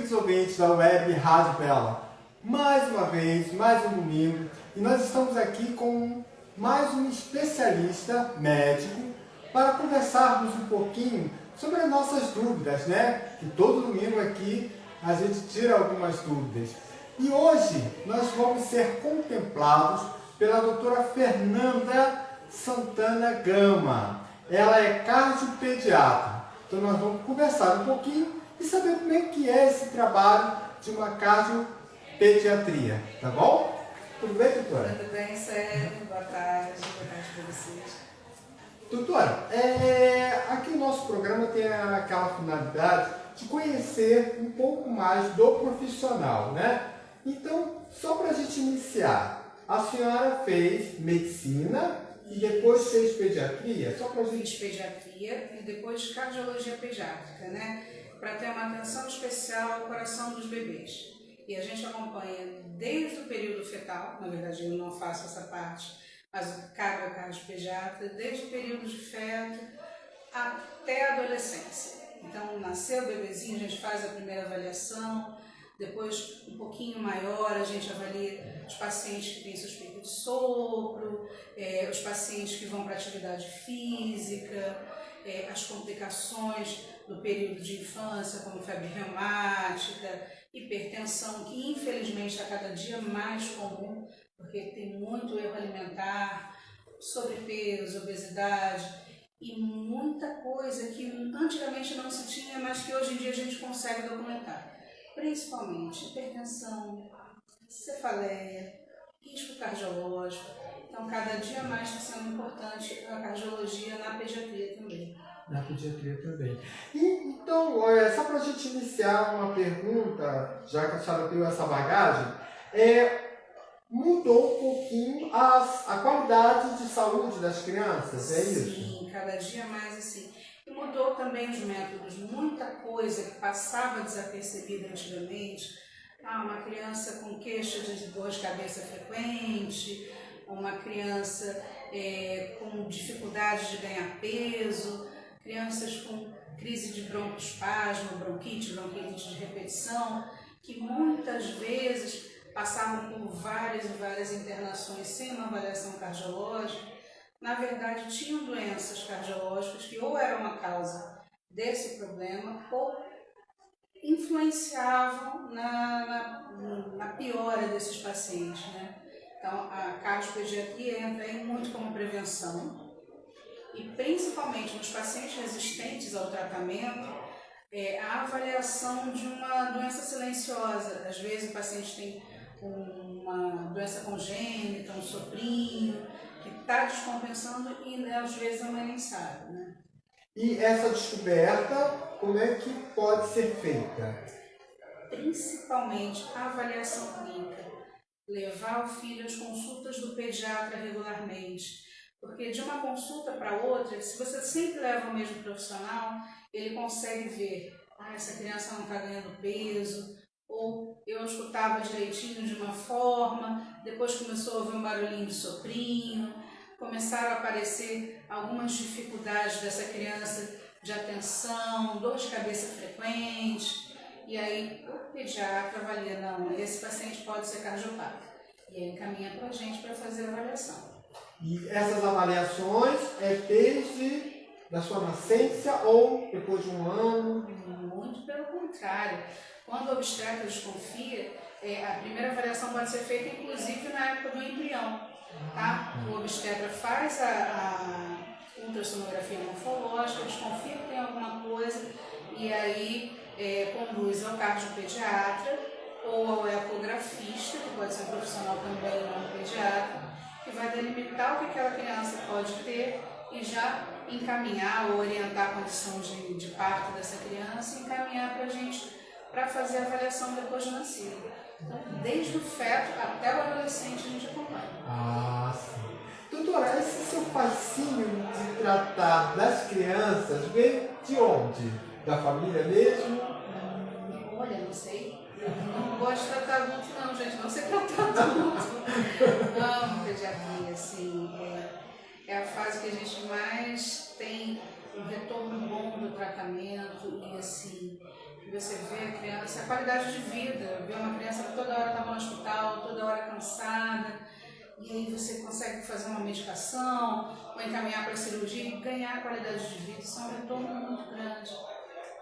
queridos ouvintes da Web Rádio Bela. Mais uma vez, mais um domingo, e nós estamos aqui com mais um especialista médico para conversarmos um pouquinho sobre as nossas dúvidas, né? Que todo domingo aqui a gente tira algumas dúvidas. E hoje nós vamos ser contemplados pela doutora Fernanda Santana Gama. Ela é cardiopediatra. Então nós vamos conversar um pouquinho e saber como é que é esse trabalho de uma cardiopediatria. Tá bom? Tudo bem, doutora? Tudo bem, Sérgio. Boa tarde para vocês. Doutora, aqui o nosso programa tem aquela finalidade de conhecer um pouco mais do profissional, né? Então, só para a gente iniciar, a senhora fez medicina e depois fez pediatria? Só para a gente... Fiz pediatria e depois cardiologia pediátrica, né? Para ter uma atenção especial ao coração dos bebês. E a gente acompanha desde o período fetal, na verdade eu não faço essa parte, mas cabe ao cardiopediatra, desde o período de feto até a adolescência. Então, nasceu o bebezinho, a gente faz a primeira avaliação, depois, um pouquinho maior, a gente avalia os pacientes que têm suspeita de sopro, os pacientes que vão para atividade física, as complicações do período de infância, como febre reumática, hipertensão, que infelizmente está cada dia mais comum, porque tem muito erro alimentar, sobrepeso, obesidade e muita coisa que antigamente não se tinha, mas que hoje em dia a gente consegue documentar. Principalmente hipertensão, cefaleia, risco cardiológico. Então, cada dia mais está sendo importante a cardiologia na pediatria também. Na pediatria também. Então, só para a gente iniciar uma pergunta, já que a senhora tem essa bagagem, mudou um pouquinho a qualidade de saúde das crianças, é isso? Sim, cada dia mais assim. E mudou também os métodos, muita coisa que passava desapercebida antigamente. Uma criança com queixa de dor de cabeça frequente, uma criança com dificuldade de ganhar peso, crianças com crise de broncoespasmo, bronquite de repetição, que muitas vezes passavam por várias e várias internações sem uma avaliação cardiológica. Na verdade, tinham doenças cardiológicas que ou eram a causa desse problema ou influenciavam na piora desses pacientes, né? Então, a cardiopediatria entra aí muito como prevenção e principalmente nos pacientes resistentes ao tratamento, a avaliação de uma doença silenciosa. Às vezes o paciente tem uma doença congênita, um soprinho, que está descompensando e às vezes a mãe nem sabe, né? E essa descoberta, como é que pode ser feita? Principalmente a avaliação clínica. Levar o filho às consultas do pediatra regularmente. Porque de uma consulta para outra, se você sempre leva o mesmo profissional, ele consegue ver, essa criança não está ganhando peso, ou eu escutava direitinho de uma forma, depois começou a ouvir um barulhinho de soprinho, começaram a aparecer algumas dificuldades dessa criança de atenção, dor de cabeça frequente, e aí o pediatra avalia, não, esse paciente pode ser cardiopata, e aí encaminha para a gente para fazer a avaliação. E essas avaliações desde da sua nascença ou depois de um ano? Muito pelo contrário. Quando o obstetra desconfia, a primeira avaliação pode ser feita inclusive na época do embrião. Tá? O obstetra faz a ultrassonografia morfológica, desconfia que tem alguma coisa e aí conduz ao cardiopediatra ou ao ecografista, que pode ser um profissional também, não um pediatra, que vai delimitar o que aquela criança pode ter e já encaminhar ou orientar a condição de parto dessa criança e encaminhar para a gente para fazer a avaliação depois de nascido. Então, desde o feto até o adolescente a gente acompanha. Sim. Doutora, esse seu fascínio de tratar das crianças vem de onde? Da família mesmo? Olha, não sei. Eu não gosto de tratar adulto não, gente. Não sei tratar adulto. Amo pediatria, assim. É a fase que a gente mais tem um retorno bom do tratamento e, assim, Você vê a criança, a qualidade de vida, vê uma criança que toda hora estava no hospital, toda hora cansada, e aí você consegue fazer uma medicação, ou encaminhar para a cirurgia e ganhar qualidade de vida. Isso é um retorno muito grande.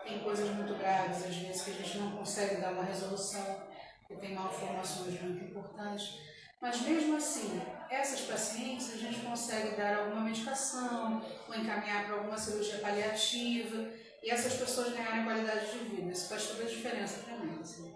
Tem coisas muito graves, às vezes, que a gente não consegue dar uma resolução, porque tem malformações muito importantes. Mas mesmo assim, essas pacientes a gente consegue dar alguma medicação, ou encaminhar para alguma cirurgia paliativa, e essas pessoas ganharem qualidade de vida. Isso faz toda a diferença para mim, assim.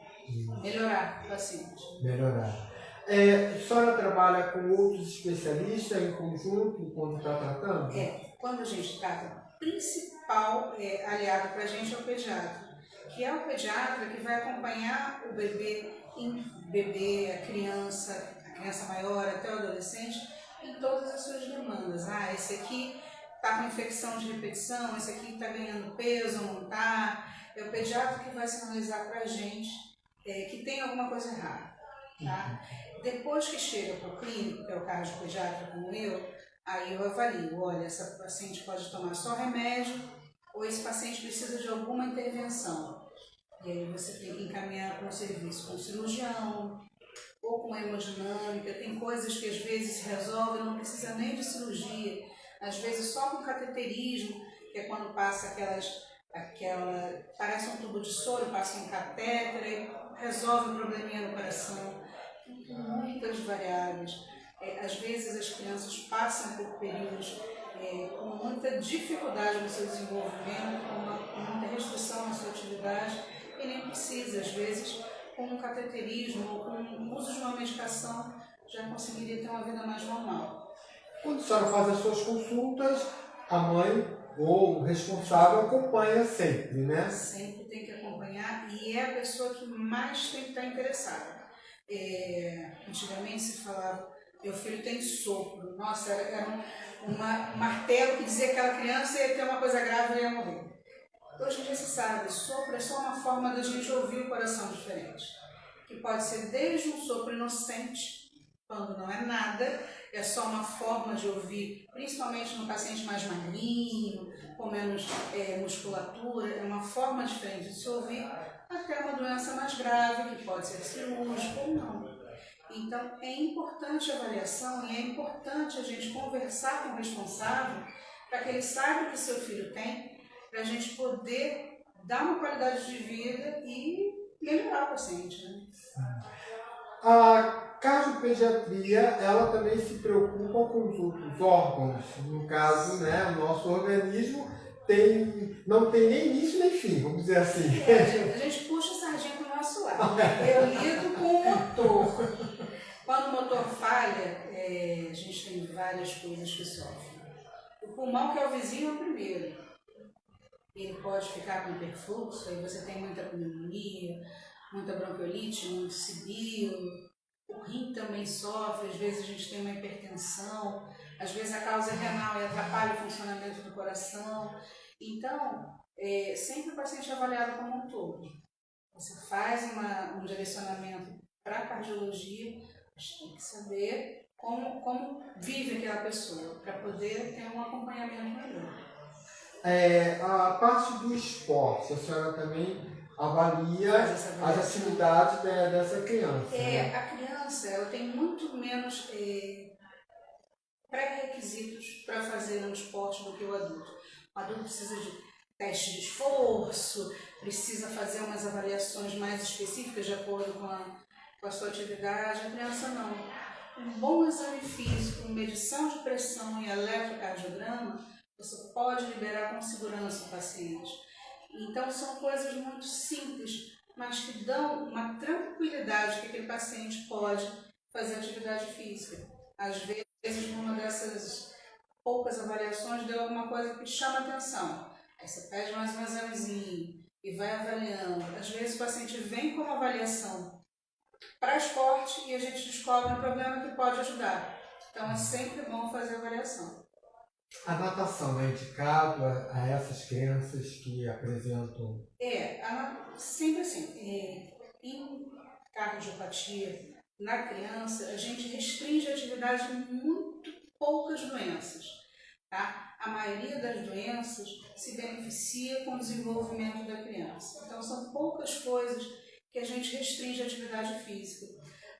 Melhorar o paciente. Melhorar. A senhora trabalha com outros especialistas em conjunto quando está tratando? Quando a gente trata, o principal aliado para a gente é o pediatra, que é o pediatra que vai acompanhar o bebê, a criança maior até o adolescente, em todas as suas demandas. Esse aqui está com infecção de repetição, esse aqui está ganhando peso ou não está. É o pediatra que vai sinalizar para a gente que tem alguma coisa errada. Tá? Depois que chega para o clínico, que é o cardiopediatra como eu, aí eu avalio, olha, essa paciente pode tomar só remédio ou esse paciente precisa de alguma intervenção. E aí você tem que encaminhar para um serviço com um cirurgião ou com hemodinâmica. Tem coisas que às vezes se resolvem, não precisa nem de cirurgia. Às vezes só com cateterismo, que é quando passa parece um tubo de soro, passa um catéter e resolve o probleminha no coração. Tem muitas variáveis. Às vezes as crianças passam por períodos com muita dificuldade no seu desenvolvimento, com muita restrição na sua atividade, e nem precisa, às vezes, com um cateterismo ou com o uso de uma medicação, já conseguiria ter uma vida mais normal. Quando a senhora faz as suas consultas, a mãe ou o responsável acompanha sempre, né? Sempre tem que acompanhar e é a pessoa que mais tem que estar interessada. Antigamente se falava, meu filho tem sopro. Nossa, era um martelo que dizia que aquela criança ia ter uma coisa grave e ia morrer. Hoje em dia se sabe, sopro é só uma forma da gente ouvir o coração diferente. Que pode ser desde um sopro inocente, quando não é nada, é só uma forma de ouvir, principalmente no paciente mais magrinho, com menos musculatura, é uma forma diferente de se ouvir, até uma doença mais grave, que pode ser cirúrgica ou não. Então, é importante a avaliação e é importante a gente conversar com o responsável para que ele saiba o que seu filho tem, para a gente poder dar uma qualidade de vida e melhorar o paciente, né? A cardiopediatria, ela também se preocupa com os outros órgãos. No caso, né, o nosso organismo não tem nem início nem fim, vamos dizer assim. A gente puxa a sardinha para o nosso lado. Eu lido com o motor. Quando o motor falha, a gente tem várias coisas que sofrem. O pulmão, que é o vizinho, é o primeiro. Ele pode ficar com hiperfluxo, aí você tem muita pneumonia, muita bronquiolite, muito sibilo. O rim também sofre, às vezes a gente tem uma hipertensão, às vezes a causa é renal e atrapalha o funcionamento do coração. Então, sempre o paciente é avaliado como um todo. Você faz um direcionamento para a cardiologia, mas tem que saber como vive aquela pessoa, para poder ter um acompanhamento melhor. A parte do esporte, a senhora também avalia as atividades dessa criança. Né? A criança ela tem muito menos pré-requisitos para fazer um esporte do que o adulto. O adulto precisa de teste de esforço, precisa fazer umas avaliações mais específicas de acordo com a sua atividade. A criança não. Um bom exame físico, medição de pressão e eletrocardiograma, você pode liberar com segurança o paciente. Então, são coisas muito simples, mas que dão uma tranquilidade que aquele paciente pode fazer atividade física. Às vezes, numa dessas poucas avaliações, deu alguma coisa que chama atenção. Aí você pede mais um examezinho e vai avaliando. Às vezes, o paciente vem com uma avaliação para esporte e a gente descobre um problema que pode ajudar. Então, é sempre bom fazer avaliação. A natação é indicada a essas crianças que apresentam? Sempre assim. Em cardiopatia, na criança, a gente restringe a atividade em muito poucas doenças. tá? A maioria das doenças se beneficia com o desenvolvimento da criança. Então, são poucas coisas que a gente restringe a atividade física.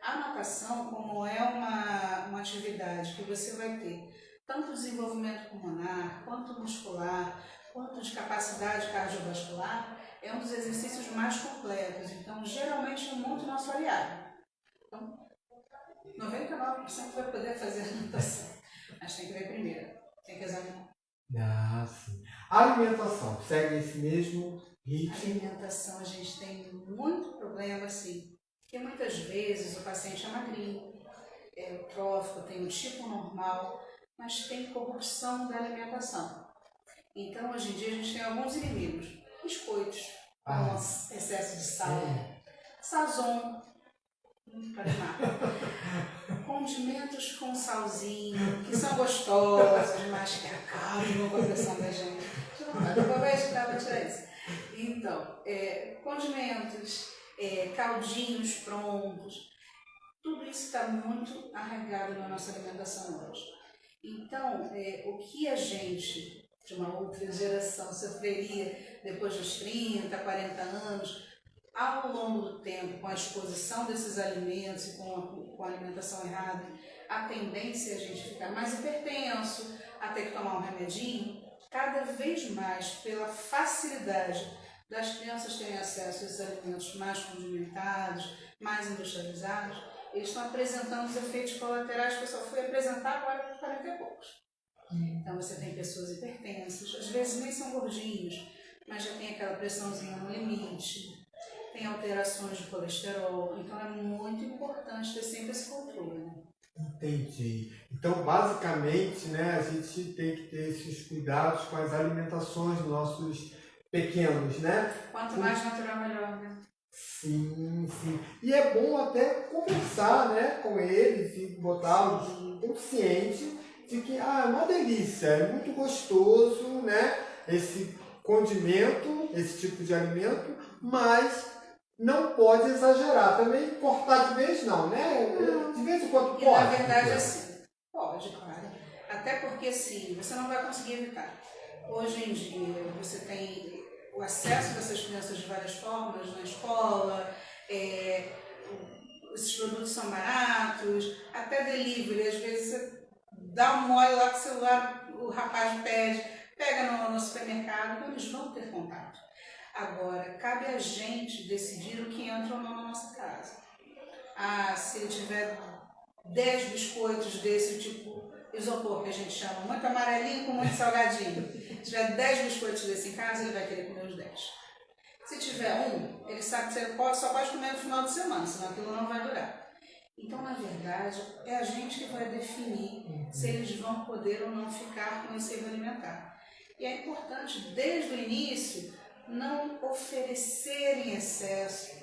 A natação, como é uma atividade que você vai ter tanto desenvolvimento pulmonar, quanto muscular, quanto de capacidade cardiovascular, é um dos exercícios mais completos. Então, geralmente, é muito nosso aliado. Então, 99% vai poder fazer a natação, mas tem que ver primeiro, tem que examinar. Ah, sim. A alimentação segue esse mesmo A ritmo? alimentação, a gente tem muito problema, assim, porque muitas vezes o paciente é magrinho, é eutrófico, tem um tipo normal, mas tem corrupção da alimentação. Então, hoje em dia, a gente tem alguns inimigos. Biscoitos, com excesso de sal, sazon, para nada. Condimentos com salzinho, que são gostosos, mas que acabam com a pressão da gente. Eu vou ajudar para tirar isso. Então, condimentos, caldinhos prontos, tudo isso está muito arraigado na nossa alimentação hoje. Então, o que a gente, de uma outra geração, sofreria depois dos 30, 40 anos, ao longo do tempo, com a exposição desses alimentos e com a alimentação errada, a tendência é a gente ficar mais hipertenso, a ter que tomar um remedinho, cada vez mais pela facilidade das crianças terem acesso a esses alimentos mais condimentados, mais industrializados, eles estão apresentando os efeitos colaterais que eu só fui apresentar agora para 40 e poucos. Então você tem pessoas hipertensas, às vezes nem são gordinhos, mas já tem aquela pressãozinha no limite, tem alterações de colesterol, então é muito importante ter sempre esse controle. Né? Entendi. Então, basicamente, né, a gente tem que ter esses cuidados com as alimentações dos nossos pequenos, né? Quanto mais natural, melhor, né? Sim, sim. E é bom até conversar, né, com eles e botá-los conscientes de que é uma delícia, é muito gostoso, né, esse condimento, esse tipo de alimento, mas não pode exagerar. Também cortar de vez não, né? De vez em quando pode. E na verdade assim, pode, claro. Até porque assim, você não vai conseguir evitar. Hoje em dia você tem o acesso dessas crianças de várias formas na escola, esses produtos são baratos, até delivery, às vezes você dá um mole lá com o celular, o rapaz pede, pega no supermercado, então eles vão ter contato. Agora, cabe a gente decidir o que entra ou não na nossa casa. Se ele tiver 10 biscoitos desse tipo isopor, que a gente chama, muito amarelinho com muito salgadinho, se tiver 10 biscoitos desse em casa, ele vai querer comer os 10. Se tiver um, ele sabe que você só pode comer no final de semana, senão aquilo não vai durar. Então, na verdade, é a gente que vai definir se eles vão poder ou não ficar com esse erro alimentar. E é importante, desde o início, não oferecer em excesso.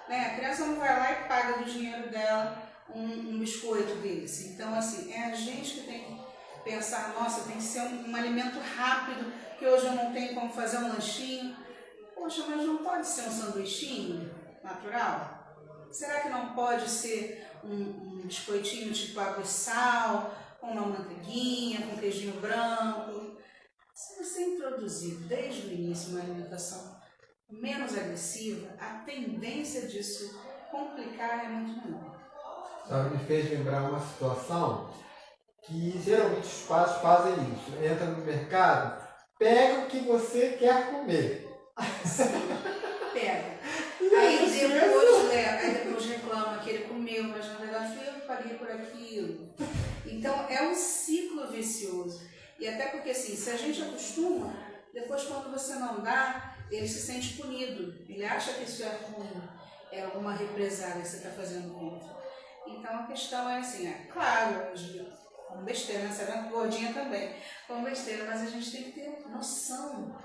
Né? A criança não vai lá e paga do dinheiro dela um biscoito desse. Então, assim, é a gente que tem que pensar, nossa, tem que ser um alimento rápido, que hoje eu não tenho como fazer um lanchinho. Poxa, mas não pode ser um sanduichinho natural? Será que não pode ser um biscoitinho tipo água e sal, com uma manteiguinha, com queijinho branco? Se você introduzir desde o início uma alimentação menos agressiva, a tendência disso complicar é muito menor. Me fez lembrar uma situação que geralmente os pais fazem isso. Entra no mercado, pega o que você quer comer. Sim, pega. Aí depois reclama que ele comeu, mas na verdade eu paguei por aquilo. Então é um ciclo vicioso. E até porque assim, se a gente acostuma, depois quando você não dá, ele se sente punido. Ele acha que isso é ruim, é alguma represália que você está fazendo contra. Então a questão é assim, claro, com besteira, né? Você é gordinha também, com besteira, mas a gente tem que ter noção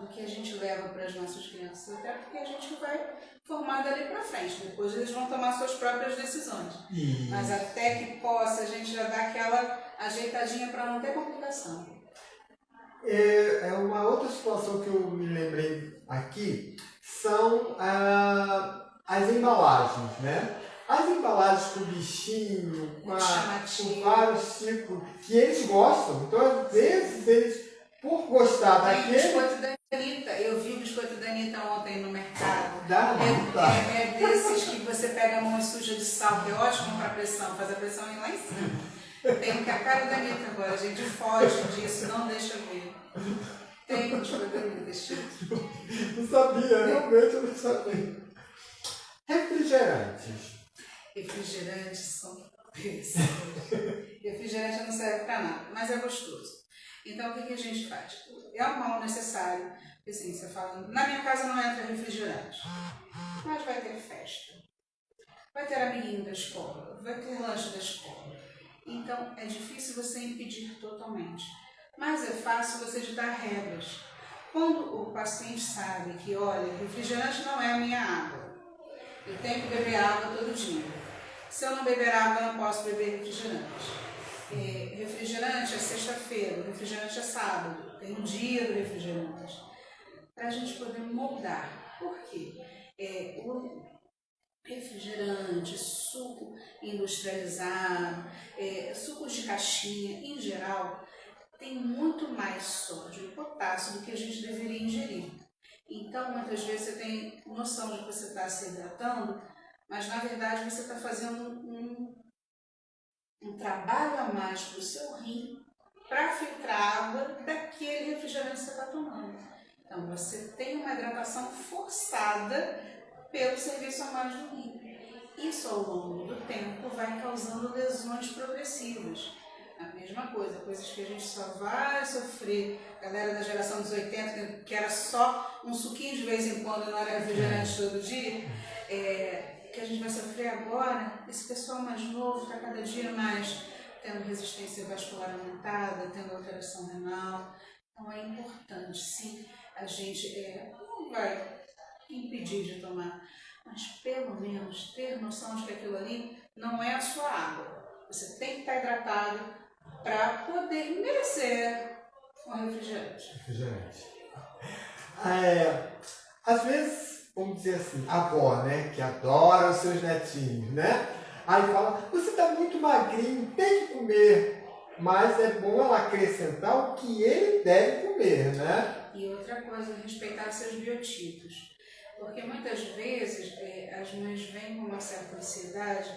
do que a gente leva para as nossas crianças, até porque a gente vai formar dali para frente, depois eles vão tomar suas próprias decisões. Mas até que possa, a gente já dá aquela ajeitadinha para não ter complicação. É uma outra situação que eu me lembrei aqui, são as embalagens, né? As embalagens com bichinho, com Chamativo. vários tipos, que eles gostam. Então, às vezes, eles, por gostar Tem daquele... biscoito da Anitta. Eu vi o biscoito da Anitta ontem no mercado. Da Anitta. É desses que você pega a mão e suja de sal, que é ótimo para pressão, faz a pressão ir lá em cima. Tem que a cara da Anitta agora, a gente foge disso, não deixa ver. Tem biscoito da Anitta, esse tipo. Não sabia, realmente eu não sabia. Refrigerantes. Refrigerantes são péssimos. Refrigerante não serve para nada, mas é gostoso. Então, o que a gente faz? É um mal necessário. Assim, você fala, na minha casa não entra refrigerante, mas vai ter festa. Vai ter amiguinho da escola, vai ter lanche da escola. Então, é difícil você impedir totalmente. Mas é fácil você ditar regras. Quando o paciente sabe que, olha, refrigerante não é a minha água, eu tenho que beber água todo dia. Se eu não beber água, eu não posso beber refrigerante. Refrigerante é sexta-feira, refrigerante é sábado, tem um dia do refrigerante. Para a gente poder moldar. Por quê? O refrigerante, suco industrializado, sucos de caixinha, em geral, tem muito mais sódio e potássio do que a gente deveria ingerir. Então, muitas vezes você tem noção de que você está se hidratando, mas na verdade você está fazendo um trabalho a mais para o seu rim para filtrar água daquele refrigerante que você está tomando. Então, você tem uma hidratação forçada pelo serviço a mais do rim. Isso, ao longo do tempo, vai causando lesões progressivas. A mesma coisa, coisas que a gente só vai sofrer. A galera da geração dos 80, que era só um suquinho de vez em quando, não era refrigerante todo dia, que a gente vai sofrer agora, esse pessoal mais novo está cada dia mais tendo resistência vascular aumentada, tendo alteração renal. Então é importante, sim, a gente não vai impedir de tomar, mas pelo menos ter noção de que aquilo ali não é a sua água. Você tem que estar hidratado para poder merecer um refrigerante. Às vezes, vamos dizer assim, a avó, né, que adora os seus netinhos, né? Aí fala, você está muito magrinho, tem que comer. Mas é bom ela acrescentar o que ele deve comer, né? E outra coisa, respeitar seus biotipos. Porque muitas vezes as mães vêm com uma certa ansiedade,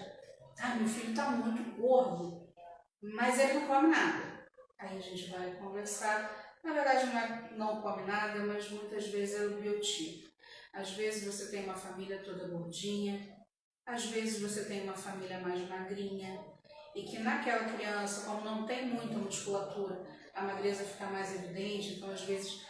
meu filho está muito gordo, mas ele não come nada. Aí a gente vai conversar, na verdade não come nada, mas muitas vezes é o biotipo. Às vezes você tem uma família toda gordinha, às vezes você tem uma família mais magrinha, e que naquela criança, como não tem muita musculatura, a magreza fica mais evidente, então às vezes,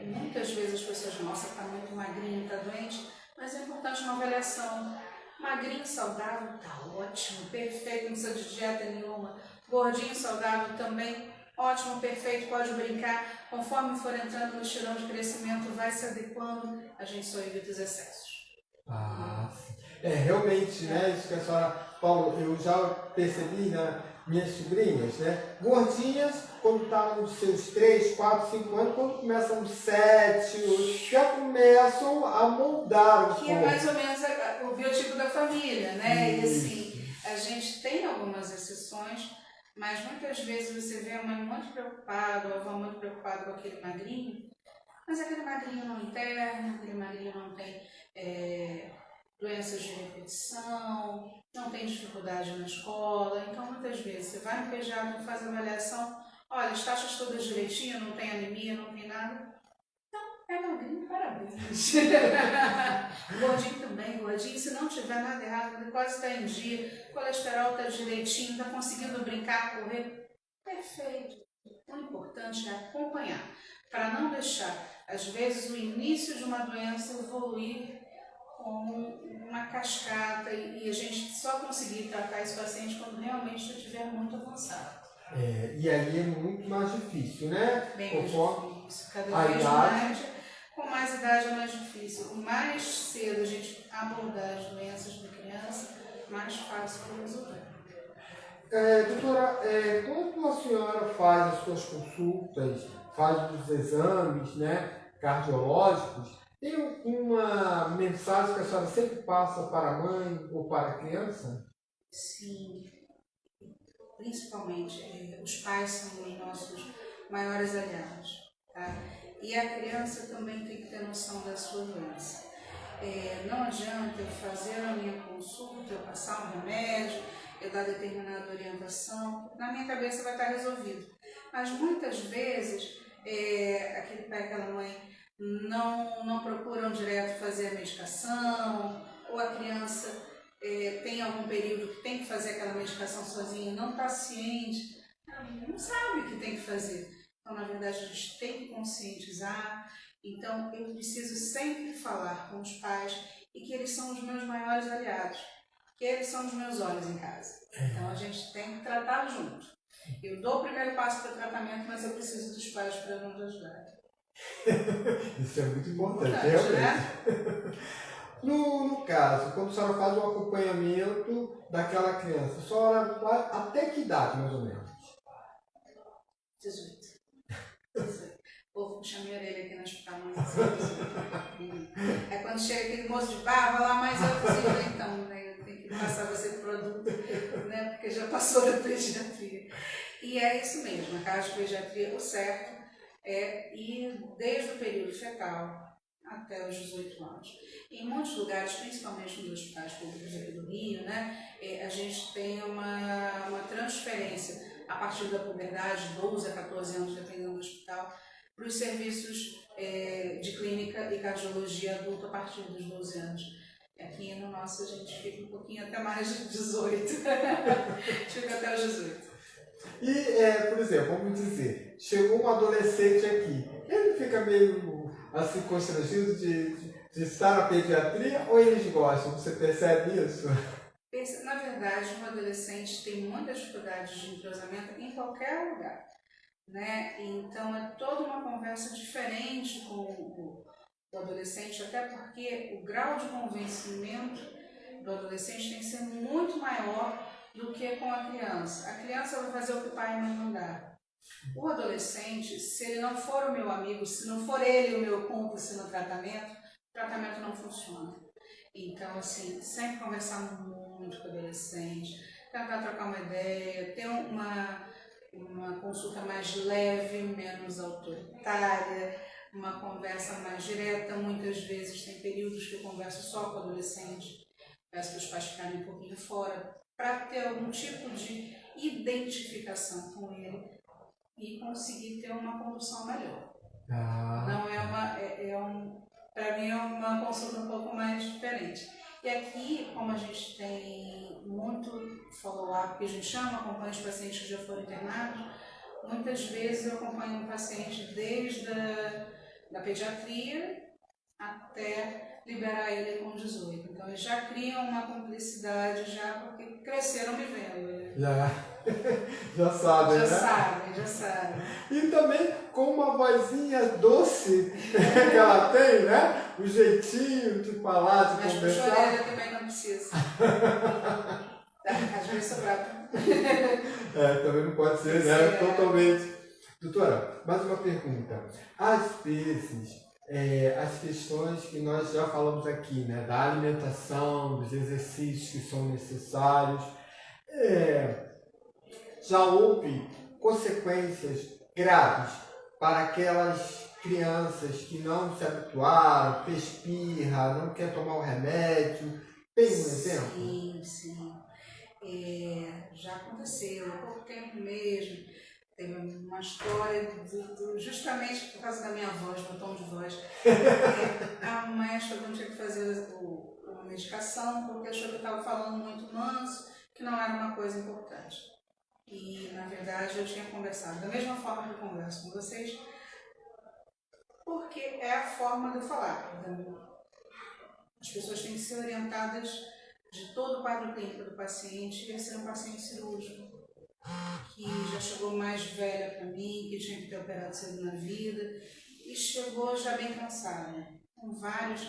muitas vezes as pessoas, nossa, está muito magrinho, está doente, mas é importante uma avaliação. Magrinho, saudável, está ótimo, perfeito, não precisa de dieta nenhuma. Gordinho, saudável também, ótimo, perfeito, pode brincar. Conforme for entrando no estirão de crescimento, vai se adequando, a gente só evita os excessos. Sim. Realmente, né, isso que a senhora Paulo, eu já percebi nas minhas sobrinhas, né, gordinhas, quando estavam nos seus 3, 4, 5 anos, quando começam nos 7, 8, já começam a moldar o corpo. Que é mais ou menos o biotipo da família, né? E assim, a gente tem algumas exceções, mas muitas vezes você vê a mãe muito preocupada, ou a avó muito preocupada com aquele magrinho, mas aquele magrinho não interna, aquele magrinho não tem doenças de repetição, não tem dificuldade na escola. Então, muitas vezes, você vai no pediatra, faz avaliação, olha, as taxas todas direitinho, não tem anemia, não tem nada. Então, é magrinho, parabéns. Gordinho também, gordinho, se não tiver nada errado, glicose está em dia, colesterol está direitinho, está conseguindo brincar, correr, perfeito. O importante é acompanhar, para não deixar, às vezes, o início de uma doença evoluir como uma cascata e a gente só conseguir tratar esse paciente quando realmente já estiver muito avançado. E ali é muito mais difícil, né? Bem mais difícil. Cada vez mais, com mais idade é mais difícil. O mais cedo a gente abordar as doenças da criança, mais fácil para o resultado. Doutora, quando a senhora faz as suas consultas, faz os exames, né, cardiológicos, Tem alguma mensagem que a senhora sempre passa para a mãe ou para a criança? Sim, principalmente os pais são os nossos maiores aliados, tá? E a criança também tem que ter noção da sua doença. Não adianta eu fazer a minha consulta, eu passar um remédio, eu dar determinada orientação, na minha cabeça vai estar resolvido. Mas muitas vezes aquele pai, aquela mãe não procuram direto fazer a medicação, ou a criança tem algum período que tem que fazer aquela medicação sozinha, não está ciente, não sabe o que tem que fazer. Então, na verdade, a gente tem que conscientizar. Então, eu preciso sempre falar com os pais e que eles são os meus maiores aliados, que eles são os meus olhos em casa. Então, a gente tem que tratar junto. Eu dou o primeiro passo para o tratamento, mas eu preciso dos pais para nos ajudar. Isso é muito importante, realmente. Né? No caso, quando a senhora faz o acompanhamento daquela criança, a senhora vai até que idade, mais ou menos? 18. O povo puxa minha orelha aqui no hospital, mas assim, aí quando chega aquele moço de barba lá, mas eu falei, então, né, eu tenho que passar você pro produto, né, porque já passou da pediatria. E é isso mesmo, a casa de pediatria, o certo é ir desde o período fetal até os 18 anos. Em muitos lugares, principalmente nos hospitais públicos aqui do Rio, né, a gente tem uma transferência a partir da puberdade, 12 a 14 anos, dependendo do hospital, para os serviços de clínica e cardiologia adulta a partir dos 12 anos. Aqui no nosso a gente fica um pouquinho até mais de 18. Fica até os 18. E, por exemplo, vamos dizer, chegou um adolescente aqui, ele fica meio assim constrangido de estar na pediatria ou eles gostam? Você percebe isso? Na verdade, um adolescente tem muitas dificuldades de entrosamento em qualquer lugar, né? Então é toda uma conversa diferente com o adolescente, até porque o grau de convencimento do adolescente tem que ser muito maior do que com a criança. A criança vai fazer o que o pai e a mãe mandar. O adolescente, se ele não for o meu amigo, se não for ele o meu cúmplice no tratamento, o tratamento não funciona. Então, assim, sempre conversar muito com o adolescente, tentar trocar uma ideia, ter uma consulta mais leve, menos autoritária, uma conversa mais direta. Muitas vezes tem períodos que eu converso só com o adolescente, peço para os pais ficarem um pouquinho fora, para ter algum tipo de identificação com ele e conseguir ter uma condução melhor. Não para mim é uma consulta um pouco mais diferente. E aqui, como a gente tem muito follow-up, que a gente chama, acompanha os pacientes que já foram internados, muitas vezes eu acompanho um paciente desde da pediatria até liberar ele com 18. Então eles já criam uma cumplicidade já porque cresceram me vendo. Né? Já sabem, né? Já sabem. E também com uma vozinha doce que ela tem, né? O jeitinho de falar, de conversar. Mas puxa também não precisa. Às vezes sou brava. Também não pode ser, né? Totalmente. Doutora, mais uma pergunta. Às vezes, as questões que nós já falamos aqui, né? Da alimentação, dos exercícios que são necessários, já houve consequências graves para aquelas crianças que não se habituaram, fez pirra, não quer tomar o remédio. Tem um exemplo? Sim. Já aconteceu, há pouco tempo mesmo. Teve uma história justamente por causa da minha voz, meu tom de voz. A médica não tinha que fazer uma medicação porque achou que eu estava falando muito manso, que não era uma coisa importante. E, na verdade, eu tinha conversado da mesma forma que eu converso com vocês, porque é a forma de eu falar. Então, as pessoas têm que ser orientadas de todo o quadro clínico do paciente. Esse era um paciente cirúrgico, que já chegou mais velha para mim, que tinha que ter operado cedo na vida, e chegou já bem cansada, com várias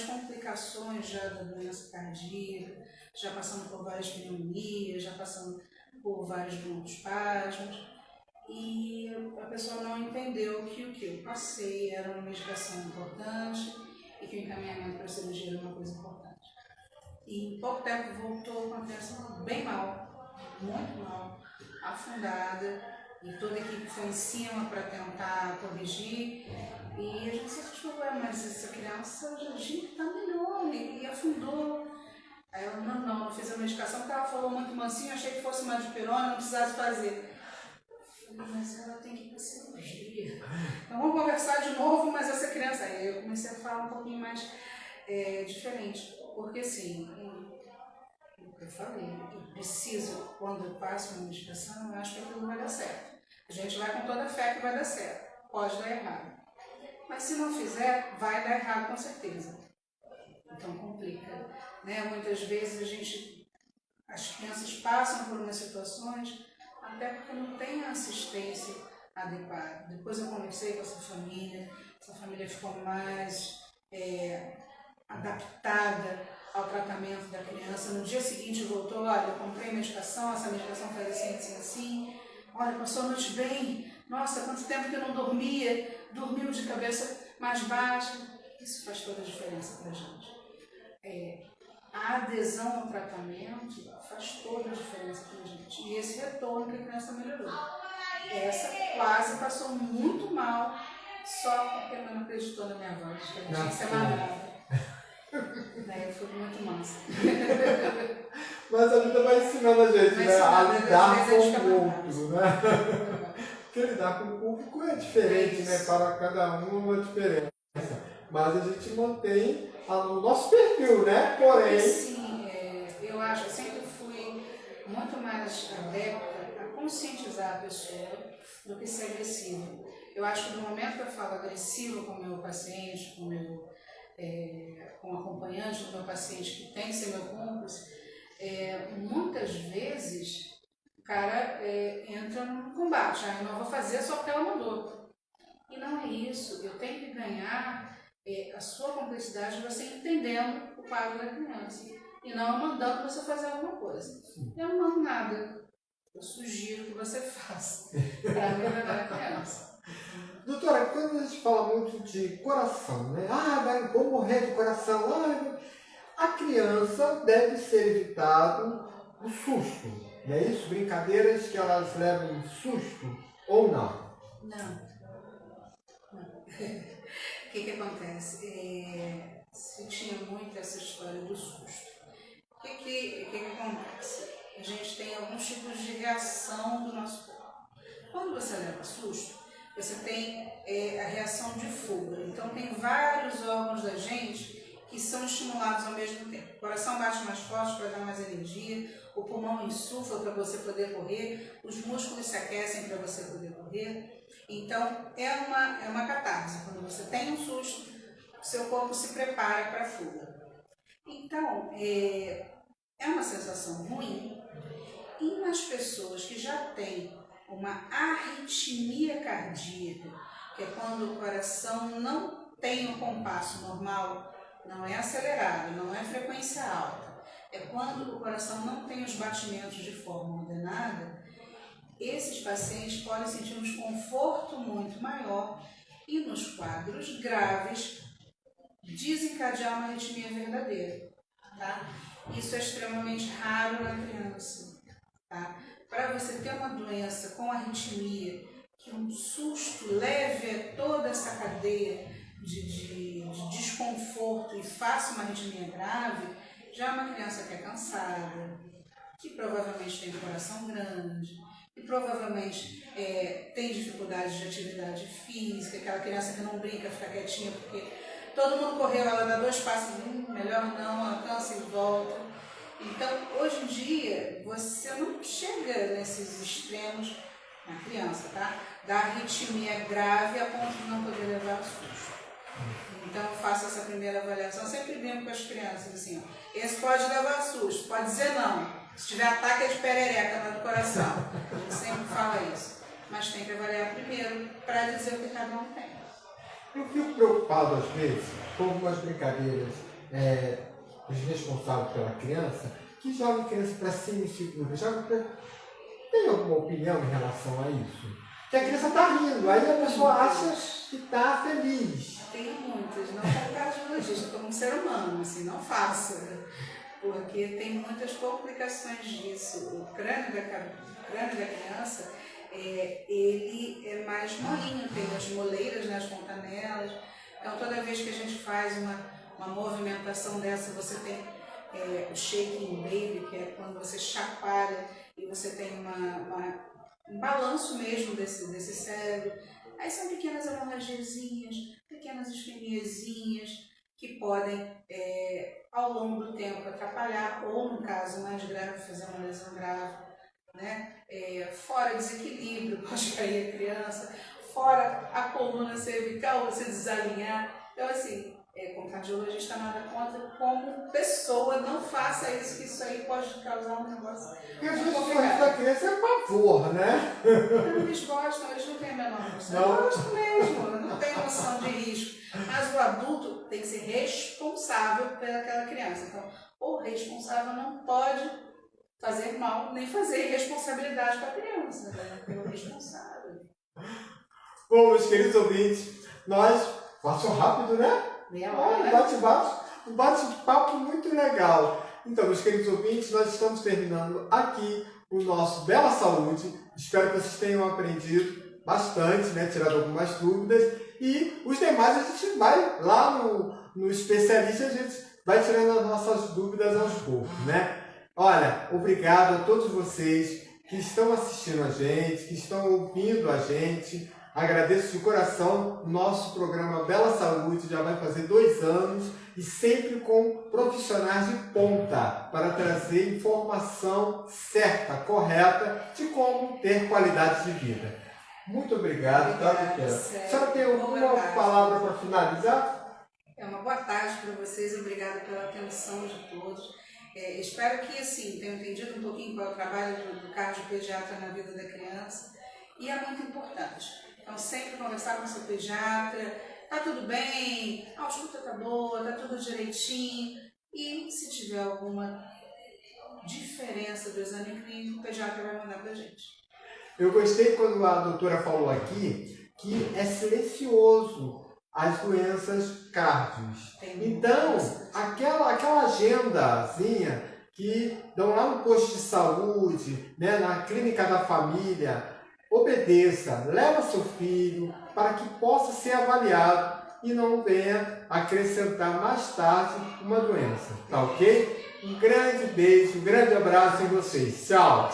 complicações já da doença cardíaca, já passando por várias pneumonias, já passando por vários broncoespasmos. e a pessoa não entendeu que o que eu passei era uma medicação importante e que o encaminhamento para a cirurgia era uma coisa importante. E em pouco tempo voltou com a criança bem mal, muito mal, afundada, e toda a equipe foi em cima para tentar corrigir. E a gente se assustou, mas essa criança já está melhor e afundou. Aí ela, não fiz a medicação porque ela falou muito mansinho, achei que fosse uma dipirona, não precisasse fazer. Mas ela tem que ir para cirurgia. Então vamos conversar de novo, mas essa criança. Aí eu comecei a falar um pouquinho mais diferente. Porque assim, eu falei, eu preciso, quando eu passo uma medicação, eu acho que aquilo vai dar certo. A gente vai com toda a fé que vai dar certo. Pode dar errado. Mas se não fizer, vai dar errado com certeza. Então complica. Né? Muitas vezes as crianças passam por umas situações até porque não tem assistência adequada. Depois eu conversei com essa família ficou mais adaptada ao tratamento da criança. No dia seguinte voltou, olha, eu comprei medicação, essa medicação faz assim, assim, assim. Olha, passou a noite bem. Nossa, quanto tempo que eu não dormia. Dormiu de cabeça mais baixa. Isso faz toda a diferença para a gente. A adesão ao tratamento faz toda a diferença para a gente. E esse retorno que a criança melhorou. Essa quase passou muito mal, só porque ela não acreditou na minha voz, que ela tinha que ser mais brava. Daí foi muito massa. Mas a vida vai ensinando a gente, né? A lidar com o outro, né? Porque lidar com o público é diferente, né? Para cada um é uma diferença. Mas a gente mantém o nosso perfil, né? Porém... Sim, eu acho, eu sempre fui muito mais adepta a conscientizar a pessoa do que ser agressiva. Eu acho que no momento que eu falo agressivo com o meu paciente, com o acompanhante do meu paciente, que tem que ser meu cúmplice, muitas vezes o cara entra num combate. Eu não vou fazer só porque ela mandou. E não é isso. Eu tenho que ganhar a sua cumplicidade, você entendendo o quadro da criança e não mandando você fazer alguma coisa. Eu não mando nada, eu sugiro que você faça para melhorar a criança. Doutora, quando a gente fala muito de coração, né? Vou morrer de coração. A criança deve ser evitado o susto, não é isso? Brincadeiras que elas levam susto ou não? Não. O que acontece? Se tinha muito essa história do susto. O que acontece? A gente tem alguns tipos de reação do nosso corpo. Quando você leva susto, você tem a reação de fuga. Então, tem vários órgãos da gente que são estimulados ao mesmo tempo. O coração bate mais forte para dar mais energia, o pulmão insufla para você poder correr, os músculos se aquecem para você poder correr. Então, é uma catarse. Quando você tem um susto, seu corpo se prepara para a fuga. Então, é uma sensação ruim. E nas pessoas que já têm uma arritmia cardíaca, que é quando o coração não tem um compasso normal, não é acelerado, não é frequência alta, é quando o coração não tem os batimentos de forma ordenada, esses pacientes podem sentir um desconforto muito maior e, nos quadros graves, desencadear uma arritmia verdadeira. Tá? Isso é extremamente raro na criança. Tá? Para você ter uma doença com arritmia, que um susto leve a toda essa cadeia de desconforto e faça uma arritmia grave, já é uma criança que é cansada, que provavelmente tem um coração grande, que provavelmente tem dificuldade de atividade física, aquela criança que não brinca, fica quietinha porque todo mundo correu, ela dá 2 passos, melhor não, ela cansa e volta. Então, hoje em dia, você não chega nesses extremos na criança, tá? Da arritmia grave a ponto de não poder levar susto. Então, eu faço essa primeira avaliação, eu sempre brinco com as crianças, assim, ó, esse pode levar susto, pode dizer não. Se tiver ataque é de perereca, não é do coração. A gente sempre fala isso. Mas tem que avaliar primeiro para dizer o que cada um tem. Eu fico preocupado, às vezes, com algumas brincadeiras os responsáveis pela criança, que jogam a criança para cima e segura. Tem alguma opinião em relação a isso? que a criança está rindo. Aí a pessoa acha que está feliz. Tem muitas, não como cardiologista, como um ser humano, assim, não faça. Porque tem muitas complicações disso. O crânio da criança, ele é mais molinho, tem as moleiras nas fontanelas. Então, toda vez que a gente faz uma movimentação dessa, você tem o shaking baby, que é quando você chacoalha e você tem um balanço mesmo desse cérebro. Aí são pequenas hemorragiazinhas, pequenas isquemiazinhas, que podem, ao longo do tempo, atrapalhar, ou no caso mais grave, fazer uma lesão grave, né? Fora desequilíbrio, pode cair a criança, fora a coluna cervical, você desalinhar. Então, assim, como cardiologista, nada contra, como pessoa, não faça isso, que isso aí pode causar um negócio. Porque às vezes o sorriso da criança é pavor, né? Eles gostam, eles não têm a menor noção. Não. Gostam mesmo, não tem noção de risco. Mas o adulto tem que ser responsável pelaquela criança. Então, o responsável não pode fazer mal, nem fazer irresponsabilidade para a criança. É o responsável. Bom, meus queridos ouvintes, nós passou rápido, né? Meia hora, né? Um bate-papo muito legal. Então, meus queridos ouvintes, nós estamos terminando aqui o nosso Bela Saúde. Espero que vocês tenham aprendido bastante, né? Tirado algumas dúvidas. E os demais a gente vai lá no especialista, a gente vai tirando as nossas dúvidas aos poucos, né? Olha, obrigado a todos vocês que estão assistindo a gente, que estão ouvindo a gente. Agradeço de coração. Nosso programa Bela Saúde já vai fazer 2 anos e sempre com profissionais de ponta para trazer informação certa, correta de como ter qualidade de vida. Muito obrigado, tá, doutora? A senhora tem alguma palavra para finalizar? Uma boa tarde para vocês, obrigada pela atenção de todos. Espero que, assim, tenham entendido um pouquinho qual é o trabalho do cardiopediatra na vida da criança, e é muito importante. Então, sempre conversar com o seu pediatra, tá tudo bem, a escuta tá boa, tá tudo direitinho, e se tiver alguma diferença do exame clínico, o pediatra vai mandar pra gente. Eu gostei quando a doutora falou aqui que é silencioso as doenças cardios. Então, aquela agendazinha que dão lá no posto de saúde, né, na clínica da família, obedeça, leva seu filho para que possa ser avaliado e não venha acrescentar mais tarde uma doença, tá ok? Um grande beijo, um grande abraço em vocês. Tchau!